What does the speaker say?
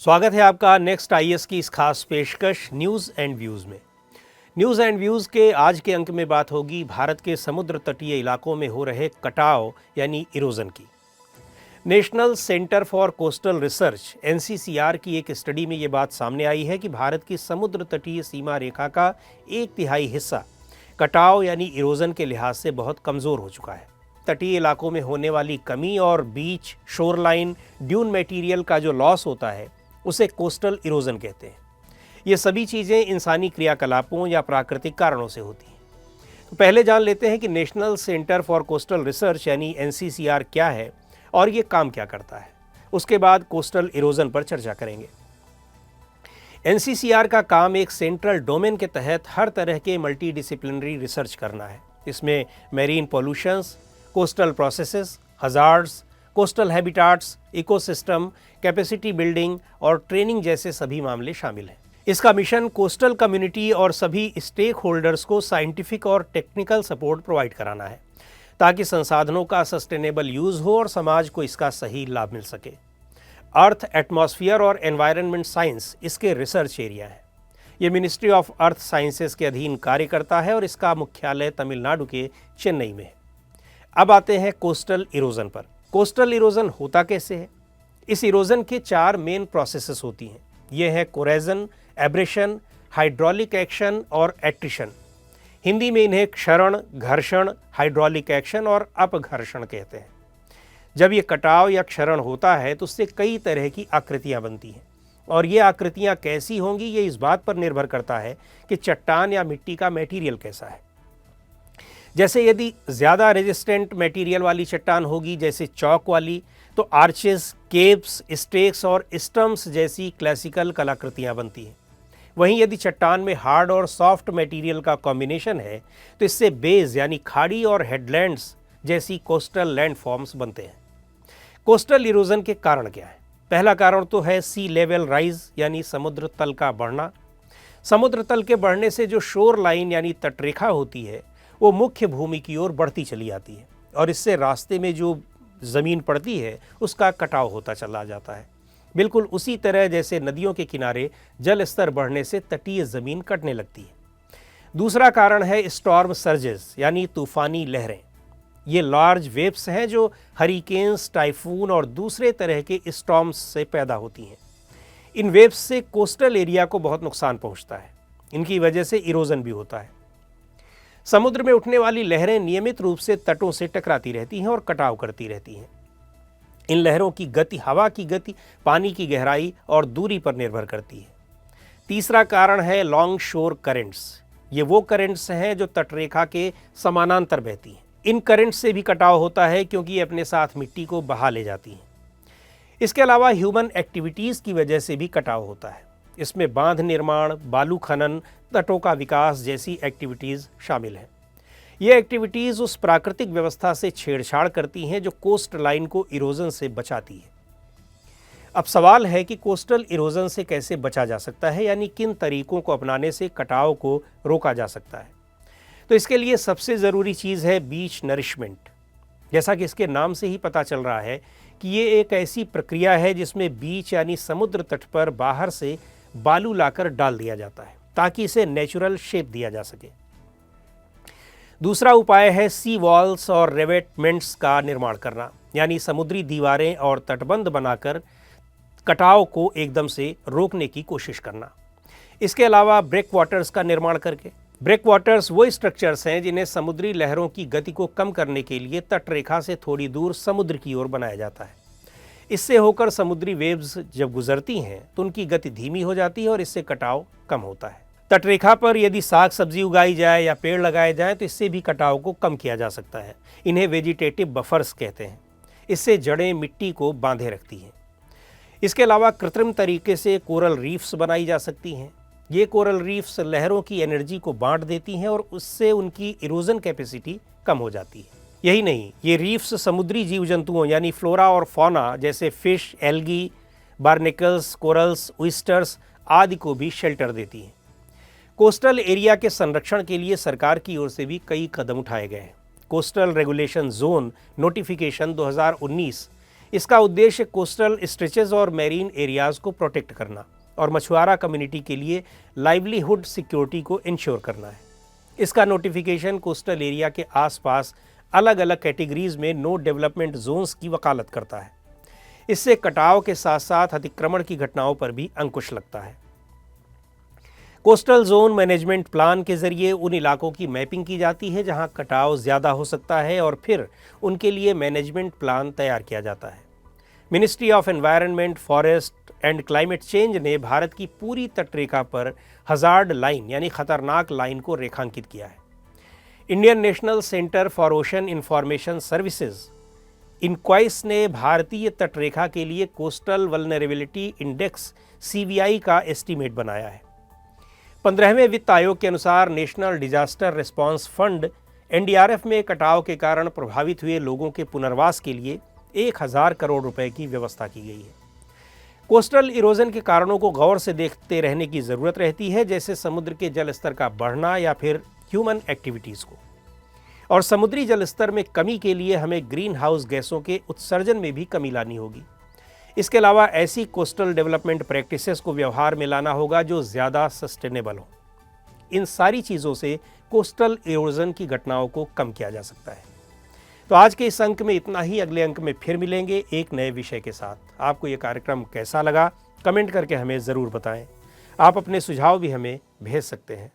स्वागत है आपका नेक्स्ट आईएएस की इस खास पेशकश न्यूज़ एंड व्यूज़ में। न्यूज़ एंड व्यूज़ के आज के अंक में बात होगी भारत के समुद्र तटीय इलाकों में हो रहे कटाव यानी इरोजन की। National centre for coastal research NCCR की एक स्टडी में ये बात सामने आई है कि भारत की समुद्र तटीय सीमा रेखा का 1/3 हिस्सा कटाव यानी इरोजन के लिहाज से बहुत कमज़ोर हो चुका है। तटीय इलाकों में होने वाली कमी और बीच, शोरलाइन, ड्यून मटेरियल का जो लॉस होता है उसे कोस्टल इरोजन कहते हैं। ये सभी चीज़ें इंसानी क्रियाकलापों या प्राकृतिक कारणों से होती हैं। तो पहले जान लेते हैं कि national centre for coastal research यानी एनसीसीआर क्या है और ये काम क्या करता है। उसके बाद कोस्टल इरोजन पर चर्चा करेंगे। एनसीसीआर का काम एक सेंट्रल डोमेन के तहत हर तरह के मल्टीडिसिप्लिनरी रिसर्च करना है। इसमें marine pollutions, coastal processes, hazards, coastal habitats, ecosystem, capacity building और ट्रेनिंग जैसे सभी मामले शामिल हैं। इसका मिशन कोस्टल कम्युनिटी और सभी स्टेक होल्डर्स को साइंटिफिक और टेक्निकल सपोर्ट प्रोवाइड कराना है ताकि संसाधनों का सस्टेनेबल यूज़ हो और समाज को इसका सही लाभ मिल सके। अर्थ, एटमॉस्फेयर और एनवायरनमेंट साइंस इसके रिसर्च एरिया है। ये मिनिस्ट्री ऑफ अर्थ साइंसेस के अधीन कार्य करता है और इसका मुख्यालय तमिलनाडु के चेन्नई में है। अब आते हैं कोस्टल इरोजन पर। कोस्टल इरोजन होता कैसे है? इस इरोजन के 4 मेन प्रोसेसेस होती हैं। ये है कोरेजन, एब्रेशन, हाइड्रोलिक एक्शन और एट्रिशन। हिंदी में इन्हें क्षरण, घर्षण, हाइड्रोलिक एक्शन और अपघर्षण कहते हैं। जब ये कटाव या क्षरण होता है तो उससे कई तरह की आकृतियां बनती हैं और ये आकृतियां कैसी होंगी ये इस बात पर निर्भर करता है कि चट्टान या मिट्टी का मटेरियल कैसा है। जैसे यदि ज़्यादा रेजिस्टेंट मटेरियल वाली चट्टान होगी, जैसे चौक वाली, तो आर्चेस, केव्स, स्टेक्स और स्टम्प्स जैसी क्लासिकल कलाकृतियाँ बनती हैं। वहीं यदि चट्टान में हार्ड और सॉफ्ट मटेरियल का कॉम्बिनेशन है तो इससे बेज यानी खाड़ी और हेडलैंड्स जैसी कोस्टल लैंडफॉर्म्स बनते हैं। कोस्टल इरोजन के कारण क्या है? पहला कारण तो है सी लेवल राइज यानी समुद्र तल का बढ़ना। समुद्र तल के बढ़ने से जो शोर लाइन यानी तटरेखा होती है वो मुख्य भूमि की ओर बढ़ती चली जाती है और इससे रास्ते में जो ज़मीन पड़ती है उसका कटाव होता चला जाता है। बिल्कुल उसी तरह जैसे नदियों के किनारे जल स्तर बढ़ने से तटीय ज़मीन कटने लगती है। दूसरा कारण है स्टॉर्म सर्जेस यानी तूफ़ानी लहरें। ये लार्ज वेव्स हैं जो हरिकेन्स, टाइफून और दूसरे तरह के स्टॉर्म्स से पैदा होती हैं। इन वेव्स से कोस्टल एरिया को बहुत नुकसान पहुंचता है। इनकी वजह से इरोजन भी होता है। समुद्र में उठने वाली लहरें नियमित रूप से तटों से टकराती रहती हैं और कटाव करती रहती हैं। इन लहरों की गति हवा की गति, पानी की गहराई और दूरी पर निर्भर करती है। तीसरा कारण है लॉन्ग शोर करंट्स। ये वो करंट्स हैं जो तटरेखा के समानांतर बहती हैं। इन करंट्स से भी कटाव होता है क्योंकि ये अपने साथ मिट्टी को बहा ले जाती हैं। इसके अलावा ह्यूमन एक्टिविटीज़ की वजह से भी कटाव होता है। इसमें बांध निर्माण, बालू खनन, तटों का विकास जैसी एक्टिविटीज़ शामिल हैं। ये एक्टिविटीज़ उस प्राकृतिक व्यवस्था से छेड़छाड़ करती हैं जो कोस्ट लाइन को इरोजन से बचाती है। अब सवाल है कि कोस्टल इरोजन से कैसे बचा जा सकता है, यानी किन तरीकों को अपनाने से कटाव को रोका जा सकता है। तो इसके लिए सबसे ज़रूरी चीज़ है बीच नरिशमेंट। जैसा कि इसके नाम से ही पता चल रहा है कि ये एक ऐसी प्रक्रिया है जिसमें बीच यानी समुद्र तट पर बाहर से बालू लाकर डाल दिया जाता है ताकि इसे नेचुरल शेप दिया जा सके। दूसरा उपाय है सी वॉल्स और रेवेटमेंट्स का निर्माण करना, यानी समुद्री दीवारें और तटबंध बनाकर कटाव को एकदम से रोकने की कोशिश करना। इसके अलावा ब्रेक वाटर्स का निर्माण करके। ब्रेक वाटर्स वो स्ट्रक्चर्स हैं जिन्हें समुद्री लहरों की गति को कम करने के लिए तटरेखा से थोड़ी दूर समुद्र की ओर बनाया जाता है। इससे होकर समुद्री वेव्स जब गुजरती हैं तो उनकी गति धीमी हो जाती है और इससे कटाव कम होता है। तटरेखा पर यदि साग सब्जी उगाई जाए या पेड़ लगाए जाएं तो इससे भी कटाव को कम किया जा सकता है। इन्हें वेजिटेटिव बफर्स कहते हैं। इससे जड़ें मिट्टी को बांधे रखती हैं। इसके अलावा कृत्रिम तरीके से कोरल रीफ्स बनाई जा सकती हैं। ये कोरल रीफ्स लहरों की एनर्जी को बांट देती हैं और उससे उनकी इरोजन कैपेसिटी कम हो जाती है। यही नहीं, ये रीफ्स समुद्री जीव जंतुओं यानी फ्लोरा और फौना जैसे फिश, एल्गी, बार्नेकल्स, कोरल्स, ऑयस्टर्स आदि को भी शेल्टर देती हैं। कोस्टल एरिया के संरक्षण के लिए सरकार की ओर से भी कई कदम उठाए गए हैं। कोस्टल रेगुलेशन जोन नोटिफिकेशन 2019 इसका उद्देश्य कोस्टल स्ट्रेचेस और मैरीन एरियाज को प्रोटेक्ट करना और मछुआरा कम्युनिटी के लिए लाइवलीहुड सिक्योरिटी को इंश्योर करना है। इसका नोटिफिकेशन कोस्टल एरिया के आसपास अलग अलग कैटेगरीज में नो डेवलपमेंट जोन्स की वकालत करता है। इससे कटाव के साथ साथ अतिक्रमण की घटनाओं पर भी अंकुश लगता है। कोस्टल जोन मैनेजमेंट प्लान के जरिए उन इलाकों की मैपिंग की जाती है जहां कटाव ज़्यादा हो सकता है और फिर उनके लिए मैनेजमेंट प्लान तैयार किया जाता है। Ministry of environment, forest and climate change ने भारत की पूरी तटरेखा पर हजार्ड लाइन यानी खतरनाक लाइन को रेखांकित किया है। Indian national centre for ocean information services INCOIS ने भारतीय तटरेखा के लिए कोस्टल वल्नरेबिलिटी इंडेक्स CVI का एस्टीमेट बनाया है। 15वें वित्त आयोग के अनुसार national disaster response fund NDRF में कटाव के कारण प्रभावित हुए लोगों के पुनर्वास के लिए 1000 करोड़ रुपए की व्यवस्था की गई है। कोस्टल इरोजन के कारणों को गौर से देखते रहने की ज़रूरत रहती है, जैसे समुद्र के जल स्तर का बढ़ना या फिर ह्यूमन एक्टिविटीज़ को। और समुद्री जल स्तर में कमी के लिए हमें ग्रीन हाउस गैसों के उत्सर्जन में भी कमी लानी होगी। इसके अलावा ऐसी कोस्टल डेवलपमेंट प्रैक्टिसेस को व्यवहार में लाना होगा जो ज़्यादा सस्टेनेबल हो। इन सारी चीज़ों से कोस्टल इरोजन की घटनाओं को कम किया जा सकता है। तो आज के इस अंक में इतना ही। अगले अंक में फिर मिलेंगे एक नए विषय के साथ। आपको ये कार्यक्रम कैसा लगा कमेंट करके हमें ज़रूर बताएं। आप अपने सुझाव भी हमें भेज सकते हैं।